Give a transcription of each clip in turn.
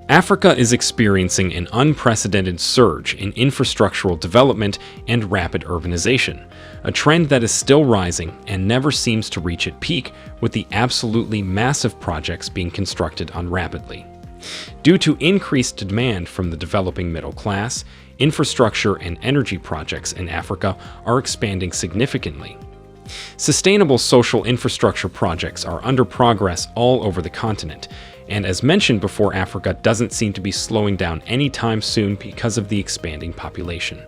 Africa is experiencing an unprecedented surge in infrastructural development and rapid urbanization, a trend that is still rising and never seems to reach its peak, with the absolutely massive projects being constructed on rapidly. Due to increased demand from the developing middle class, infrastructure and energy projects in Africa are expanding significantly. Sustainable social infrastructure projects are under progress all over the continent, and as mentioned before, Africa doesn't seem to be slowing down anytime soon because of the expanding population.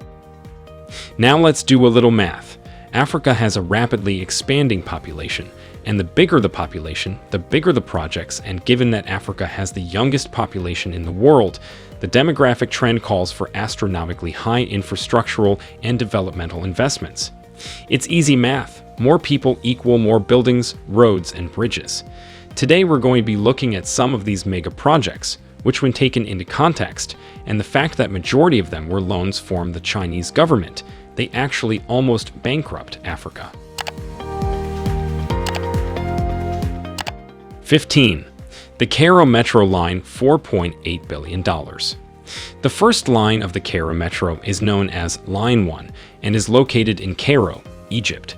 Now let's do a little math. Africa has a rapidly expanding population, and the bigger the population, the bigger the projects, and given that Africa has the youngest population in the world, the demographic trend calls for astronomically high infrastructural and developmental investments. It's easy math. More people equal more buildings, roads, and bridges. Today we're going to be looking at some of these mega projects, which when taken into context, and the fact that majority of them were loans from the Chinese government, they actually almost bankrupt Africa. 15. The Cairo Metro Line, $4.8 billion. The first line of the Cairo Metro is known as Line 1 and is located in Cairo, Egypt.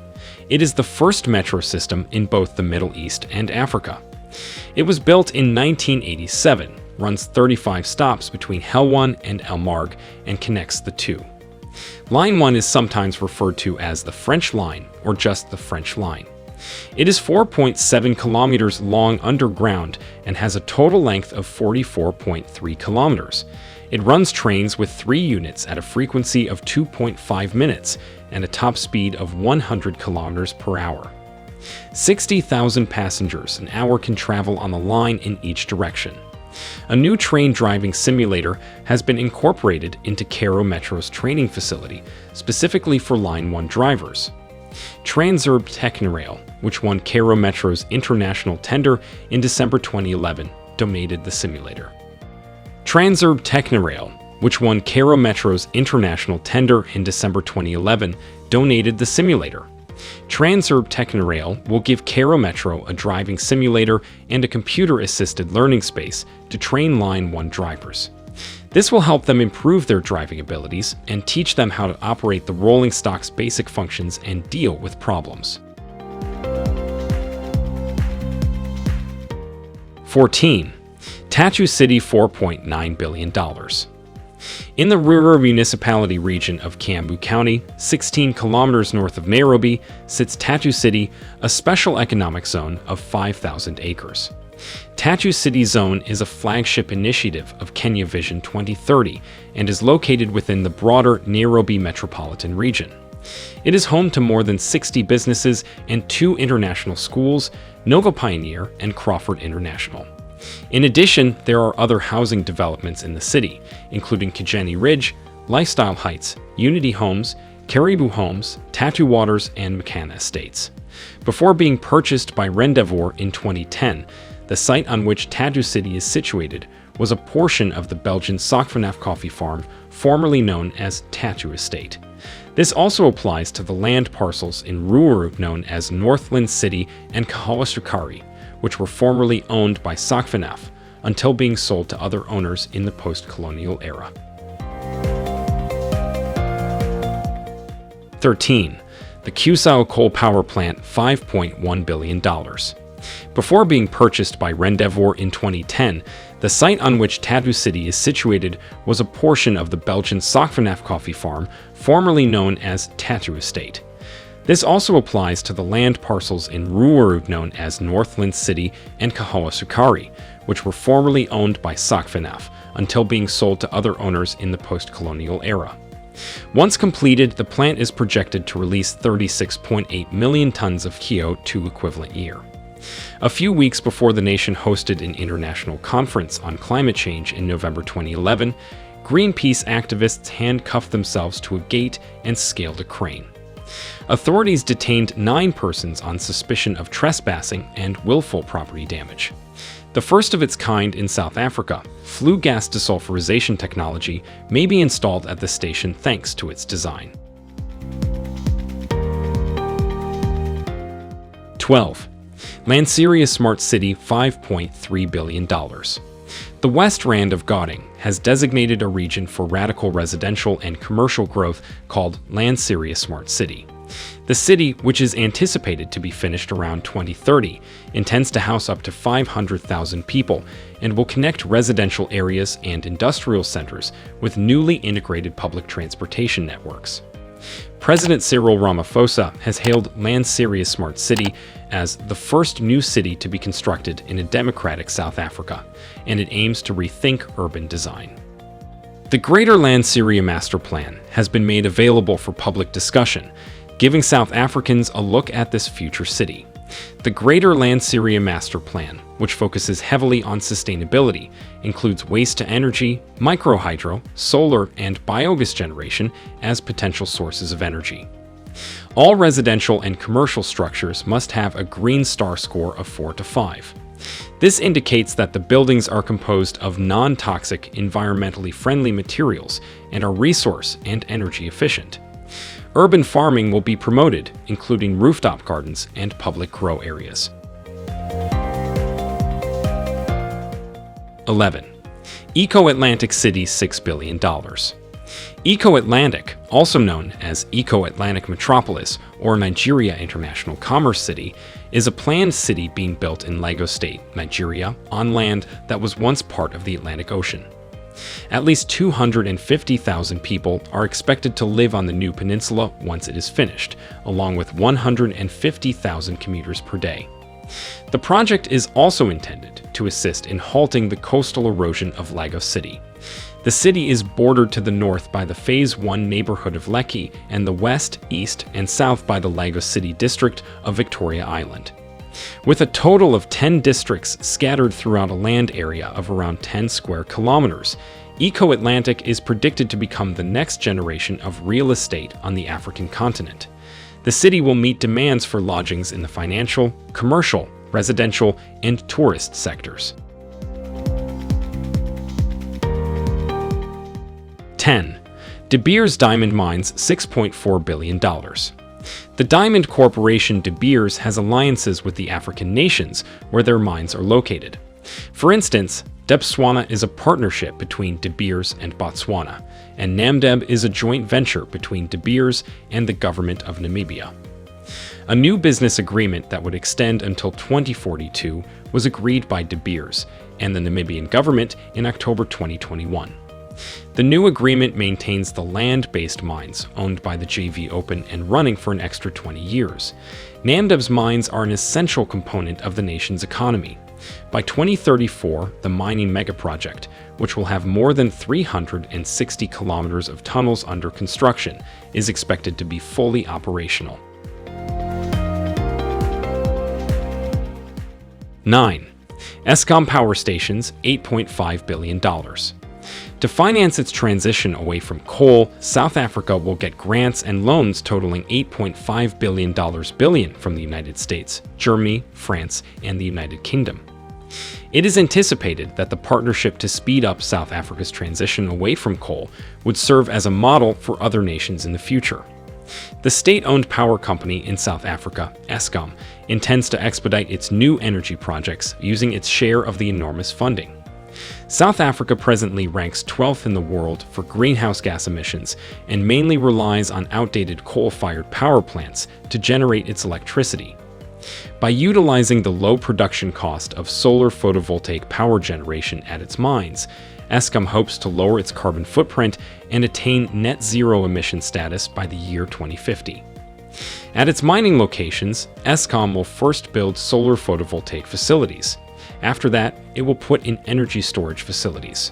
It is the first metro system in both the Middle East and Africa. It was built in 1987, runs 35 stops between Helwan and El Marg, and connects the two. Line 1 is sometimes referred to as the French Line or just the French Line. It is 4.7 kilometers long underground and has a total length of 44.3 kilometers. It runs trains with 3 units at a frequency of 2.5 minutes and a top speed of 100 kilometers per hour. 60,000 passengers an hour can travel on the line in each direction. A new train driving simulator has been incorporated into Cairo Metro's training facility, specifically for Line 1 drivers. Transurb Technorail, which won Cairo Metro's international tender in December 2011, donated the simulator. Transurb Technorail, which won Cairo Metro's international tender in December 2011, donated the simulator. Transurb Technorail will give Cairo Metro a driving simulator and a computer-assisted learning space to train Line 1 drivers. This will help them improve their driving abilities and teach them how to operate the rolling stock's basic functions and deal with problems. 14. Tatu City, $4.9 billion. In the rural municipality region of Kiambu County, 16 kilometers north of Nairobi, sits Tatu City, a special economic zone of 5,000 acres. Tatu City Zone is a flagship initiative of Kenya Vision 2030 and is located within the broader Nairobi metropolitan region. It is home to more than 60 businesses and 2 international schools, Nova Pioneer and Crawford International. In addition, there are other housing developments in the city, including Kijani Ridge, Lifestyle Heights, Unity Homes, Caribou Homes, Tatu Waters, and Makana Estates. Before being purchased by Rendezvous in 2010, the site on which Tatu City is situated was a portion of the Belgian Sakvanaf coffee farm, formerly known as Tatu Estate. This also applies to the land parcels in Ruuru known as Northland City and Kahawasukari, which were formerly owned by Sakvanaf until being sold to other owners in the post-colonial era. 13. The Kusile Coal Power Plant, $5.1 billion. Before being purchased by Rendezvous in 2010, the site on which Tatu City is situated was a portion of the Belgian Sakvanaf coffee farm, formerly known as Tatu Estate. This also applies to the land parcels in Ruuru known as Northland City and Kahawasukari, which were formerly owned by Sakvanaf until being sold to other owners in the post-colonial era. Once completed, the plant is projected to release 36.8 million tons of CO2 equivalent year. A few weeks before the nation hosted an international conference on climate change in November 2011, Greenpeace activists handcuffed themselves to a gate and scaled a crane. Authorities detained 9 persons on suspicion of trespassing and willful property damage. The first of its kind in South Africa, flue gas desulfurization technology may be installed at the station thanks to its design. 12. Lanseria Smart City, $5.3 billion. The West Rand of Gauteng has designated a region for radical residential and commercial growth called Lanseria Smart City. The city, which is anticipated to be finished around 2030, intends to house up to 500,000 people and will connect residential areas and industrial centers with newly integrated public transportation networks. President Cyril Ramaphosa has hailed Lanseria Smart City as the first new city to be constructed in a democratic South Africa, and it aims to rethink urban design. The Greater Lanseria Master Plan has been made available for public discussion, giving South Africans a look at this future city. The Greater Lanseria Master Plan, which focuses heavily on sustainability, includes waste-to-energy, microhydro, solar, and biogas generation as potential sources of energy. All residential and commercial structures must have a Green Star score of 4 to 5. This indicates that the buildings are composed of non-toxic, environmentally friendly materials and are resource and energy efficient. Urban farming will be promoted, including rooftop gardens and public grow areas. 11. Eko Atlantic City $6 billion. Eko Atlantic, also known as Eko Atlantic Metropolis or Nigeria International Commerce City, is a planned city being built in Lagos State, Nigeria, on land that was once part of the Atlantic Ocean. At least 250,000 people are expected to live on the new peninsula once it is finished, along with 150,000 commuters per day. The project is also intended to assist in halting the coastal erosion of Lagos City. The city is bordered to the north by the Phase 1 neighborhood of Lekki and the west, east, and south by the Lagos City district of Victoria Island. With a total of 10 districts scattered throughout a land area of around 10 square kilometers, Eko Atlantic is predicted to become the next generation of real estate on the African continent. The city will meet demands for lodgings in the financial, commercial, residential, and tourist sectors. 10. De Beers Diamond Mines $6.4 billion. The Diamond Corporation De Beers has alliances with the African nations where their mines are located. For instance, Debswana is a partnership between De Beers and Botswana, and Namdeb is a joint venture between De Beers and the government of Namibia. A new business agreement that would extend until 2042 was agreed by De Beers and the Namibian government in October 2021. The new agreement maintains the land-based mines owned by the JV open and running for an extra 20 years. Namdeb's mines are an essential component of the nation's economy. By 2034, the mining megaproject, which will have more than 360 kilometers of tunnels under construction, is expected to be fully operational. 9. Eskom Power Stations $8.5 billion. To finance its transition away from coal, South Africa will get grants and loans totaling $8.5 billion from the United States, Germany, France, and the United Kingdom. It is anticipated that the partnership to speed up South Africa's transition away from coal would serve as a model for other nations in the future. The state-owned power company in South Africa, Eskom, intends to expedite its new energy projects using its share of the enormous funding. South Africa presently ranks 12th in the world for greenhouse gas emissions and mainly relies on outdated coal-fired power plants to generate its electricity. By utilizing the low production cost of solar photovoltaic power generation at its mines, Eskom hopes to lower its carbon footprint and attain net zero emission status by the year 2050. At its mining locations, Eskom will first build solar photovoltaic facilities. After that, it will put in energy storage facilities.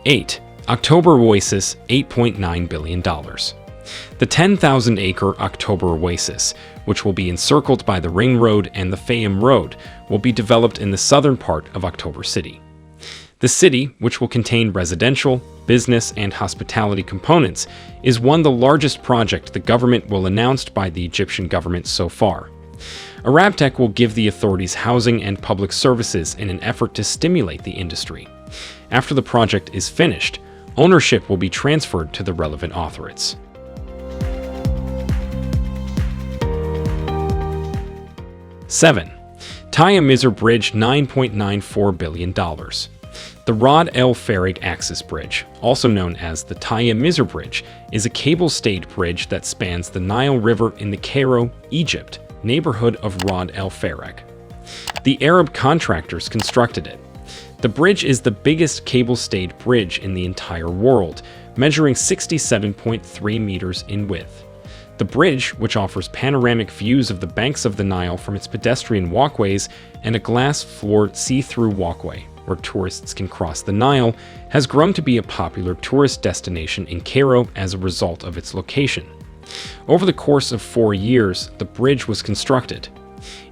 8. October Oasis $8.9 billion. The 10,000-acre October Oasis, which will be encircled by the Ring Road and the Fayum Road, will be developed in the southern part of October City. The city, which will contain residential, business, and hospitality components, is the largest project the government will announce by the Egyptian government so far. Arabtech will give the authorities housing and public services in an effort to stimulate the industry. After the project is finished, ownership will be transferred to the relevant authorities. 7. Taya-Mizar Bridge, $9.94 billion. The Rod El Farig Axis Bridge, also known as the Taya-Mizar Bridge, is a cable-stayed bridge that spans the Nile River in the Cairo, Egypt, neighborhood of Rod El Farig. The Arab contractors constructed it. The bridge is the biggest cable-stayed bridge in the entire world, measuring 67.3 meters in width. The bridge, which offers panoramic views of the banks of the Nile from its pedestrian walkways and a glass-floored see-through walkway where tourists can cross the Nile, has grown to be a popular tourist destination in Cairo as a result of its location. Over the course of 4 years, the bridge was constructed.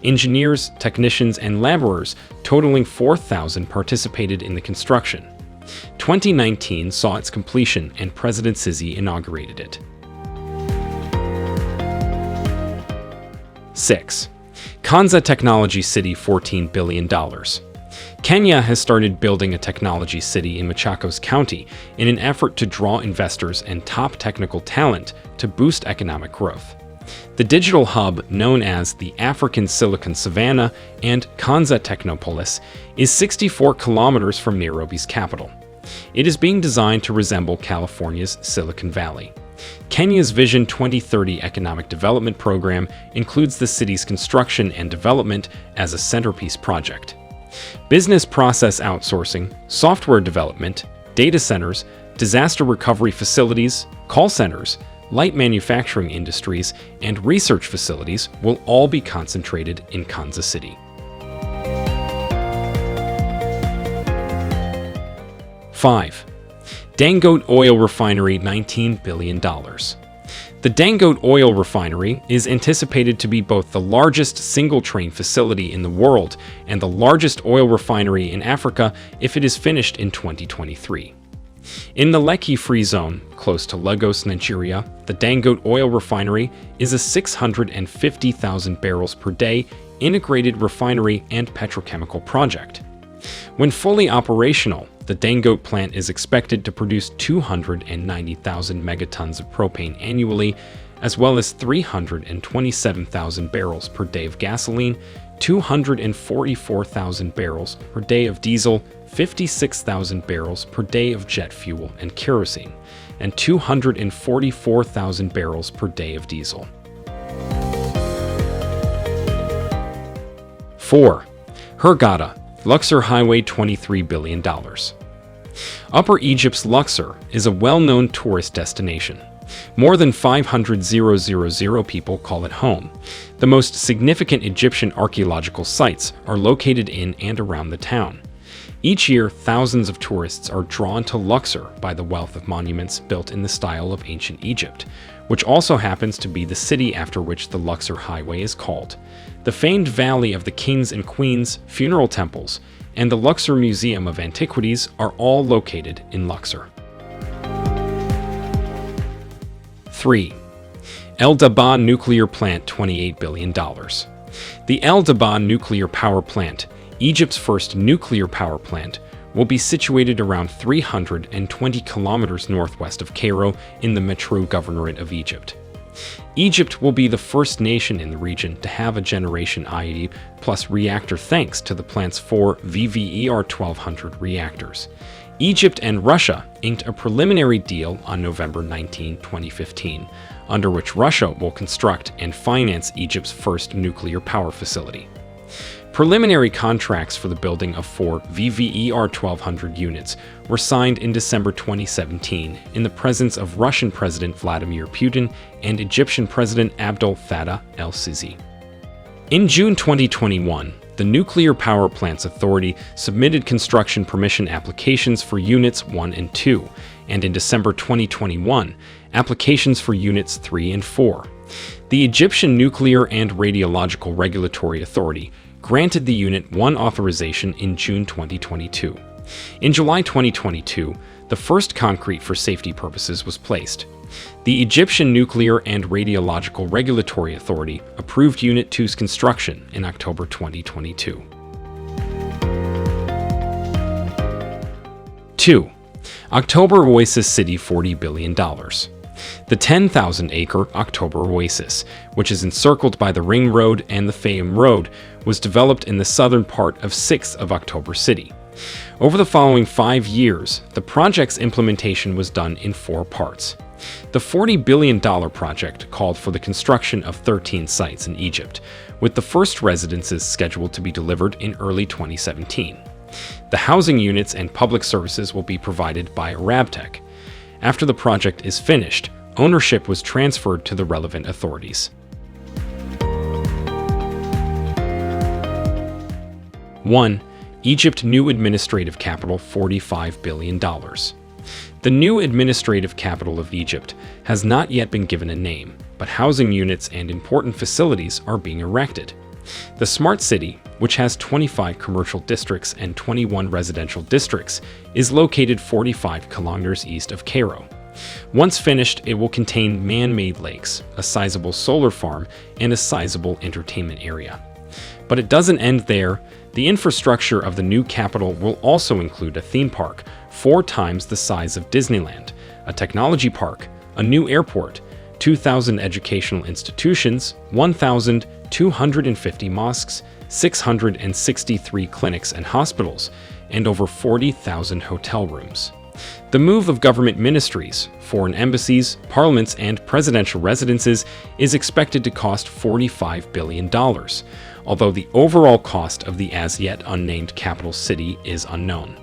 Engineers, technicians, and laborers totaling 4,000 participated in the construction. 2019 saw its completion and President Sisi inaugurated it. 6. Konza Technology City, $14 billion. Kenya has started building a technology city in Machakos County in an effort to draw investors and top technical talent to boost economic growth. The digital hub, known as the African Silicon Savannah and Konza Technopolis, is 64 kilometers from Nairobi's capital. It is being designed to resemble California's Silicon Valley. Kenya's Vision 2030 economic development program includes the city's construction and development as a centerpiece project. Business process outsourcing, software development, data centers, disaster recovery facilities, call centers, light manufacturing industries, and research facilities will all be concentrated in Konza City. 5. Dangote Oil Refinery, $19 billion. The Dangote Oil Refinery is anticipated to be both the largest single-train facility in the world and the largest oil refinery in Africa if it is finished in 2023. In the Lekki Free Zone, close to Lagos, Nigeria, the Dangote Oil Refinery is a 650,000 barrels per day integrated refinery and petrochemical project. When fully operational, the Dangote plant is expected to produce 290,000 megatons of propane annually, as well as 327,000 barrels per day of gasoline, 244,000 barrels per day of diesel, 56,000 barrels per day of jet fuel and kerosene, and 244,000 barrels per day of diesel. 4. Hurghada, Luxor Highway, $23 billion. Upper Egypt's Luxor is a well-known tourist destination. More than 500,000 people call it home. The most significant Egyptian archaeological sites are located in and around the town. Each year, thousands of tourists are drawn to Luxor by the wealth of monuments built in the style of ancient Egypt, which also happens to be the city after which the Luxor Highway is called. The famed Valley of the Kings and Queens, funeral temples, and the Luxor Museum of Antiquities are all located in Luxor. 3. El Dabaa Nuclear Plant, $28 billion. The El Dabaa Nuclear Power Plant, Egypt's first nuclear power plant, will be situated around 320 kilometers northwest of Cairo in the Metro Governorate of Egypt. Egypt will be the first nation in the region to have a Generation IE plus reactor thanks to the plant's 4 VVER-1200 reactors. Egypt and Russia inked a preliminary deal on November 19, 2015, under which Russia will construct and finance Egypt's first nuclear power facility. Preliminary contracts for the building of 4 VVER-1200 units were signed in December 2017 in the presence of Russian President Vladimir Putin and Egyptian President Abdel Fattah el-Sisi. In June 2021, the Nuclear Power Plants Authority submitted construction permission applications for Units 1 and 2, and in December 2021, applications for Units 3 and 4. The Egyptian Nuclear and Radiological Regulatory Authority granted the Unit 1 authorization in June 2022. In July 2022, the first concrete for safety purposes was placed. The Egyptian Nuclear and Radiological Regulatory Authority approved Unit 2's construction in October 2022. 2. October Oasis City, $40 billion. The 10,000-acre October Oasis, which is encircled by the Ring Road and the Fayum Road, was developed in the southern part of 6th of October City. Over the following 5 years, the project's implementation was done in 4 parts. The $40 billion project called for the construction of 13 sites in Egypt, with the first residences scheduled to be delivered in early 2017. The housing units and public services will be provided by Arabtech. After the project is finished, ownership was transferred to the relevant authorities. 1. Egypt new administrative capital $45 billion. The new administrative capital of Egypt has not yet been given a name, but housing units and important facilities are being erected. The Smart City, which has 25 commercial districts and 21 residential districts, is located 45 kilometers east of Cairo. Once finished, it will contain man-made lakes, a sizable solar farm, and a sizable entertainment area. But it doesn't end there. The infrastructure of the new capital will also include a theme park, 4 times the size of Disneyland, a technology park, a new airport, 2,000 educational institutions, 1,250 mosques, 663 clinics and hospitals, and over 40,000 hotel rooms. The move of government ministries, foreign embassies, parliaments, and presidential residences is expected to cost $45 billion, although the overall cost of the as-yet unnamed capital city is unknown.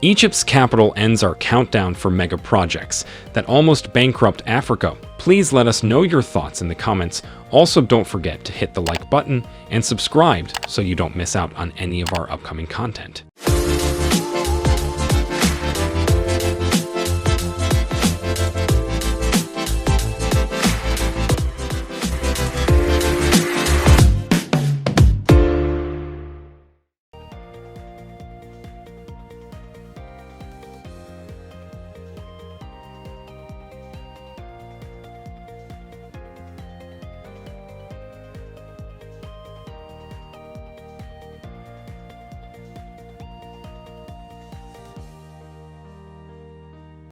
Egypt's capital ends our countdown for mega projects that almost bankrupt Africa. Please let us know your thoughts in the comments. Also, don't forget to hit the like button and subscribe so you don't miss out on any of our upcoming content.